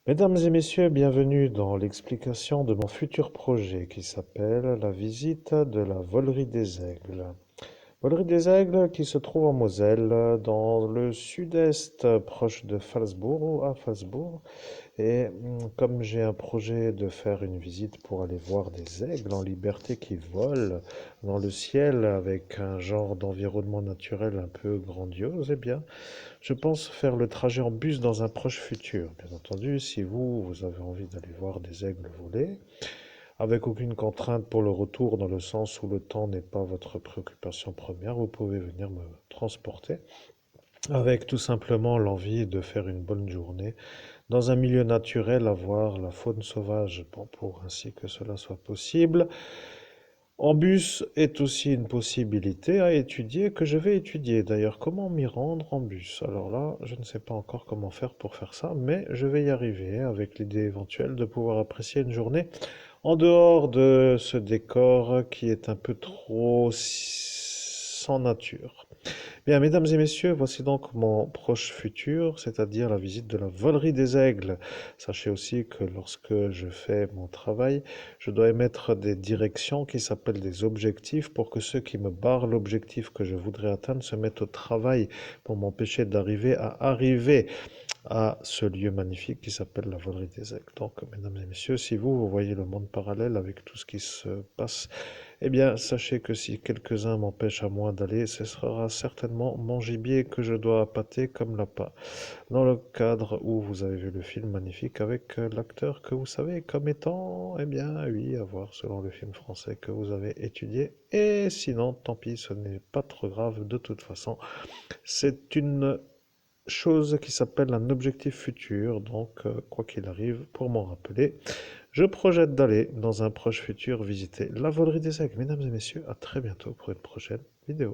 Mesdames et messieurs, bienvenue dans l'explication de mon futur projet qui s'appelle la visite de la Volerie des Aigles. Volerie des Aigles qui se trouve en Moselle, dans le sud-est, proche de Falsbourg ou à Falsbourg. Et comme j'ai un projet de faire une visite pour aller voir des aigles en liberté qui volent dans le ciel avec un genre d'environnement naturel un peu grandiose, eh bien, je pense faire le trajet en bus dans un proche futur. Bien entendu, si vous avez envie d'aller voir des aigles voler, avec aucune contrainte pour le retour, dans le sens où le temps n'est pas votre préoccupation première, vous pouvez venir me transporter, avec tout simplement l'envie de faire une bonne journée dans un milieu naturel, à voir la faune sauvage, bon, pour ainsi que cela soit possible. En bus est aussi une possibilité à étudier, que je vais étudier. D'ailleurs, comment m'y rendre en bus? Alors là, je ne sais pas encore comment faire pour faire ça, mais je vais y arriver avec l'idée éventuelle de pouvoir apprécier une journée en dehors de ce décor qui est un peu trop sans nature. Bien, mesdames et messieurs, voici donc mon proche futur, c'est-à-dire la visite de la Volerie des Aigles. Sachez aussi que lorsque je fais mon travail, je dois émettre des directions qui s'appellent des objectifs pour que ceux qui me barrent l'objectif que je voudrais atteindre se mettent au travail pour m'empêcher d'arriver à ce lieu magnifique qui s'appelle la Volerie des Aigles. Donc, mesdames et messieurs, si vous voyez le monde parallèle avec tout ce qui se passe, eh bien, sachez que si quelques-uns m'empêchent à moi d'aller, ce sera certainement mon gibier que je dois appâter comme l'appât. Dans le cadre où vous avez vu le film magnifique avec l'acteur que vous savez comme étant, eh bien, oui, à voir selon le film français que vous avez étudié. Et sinon, tant pis, ce n'est pas trop grave de toute façon. C'est une chose qui s'appelle un objectif futur, donc quoi qu'il arrive, pour m'en rappeler, je projette d'aller dans un proche futur visiter la Volerie des Aigles. Mesdames et messieurs, à très bientôt pour une prochaine vidéo.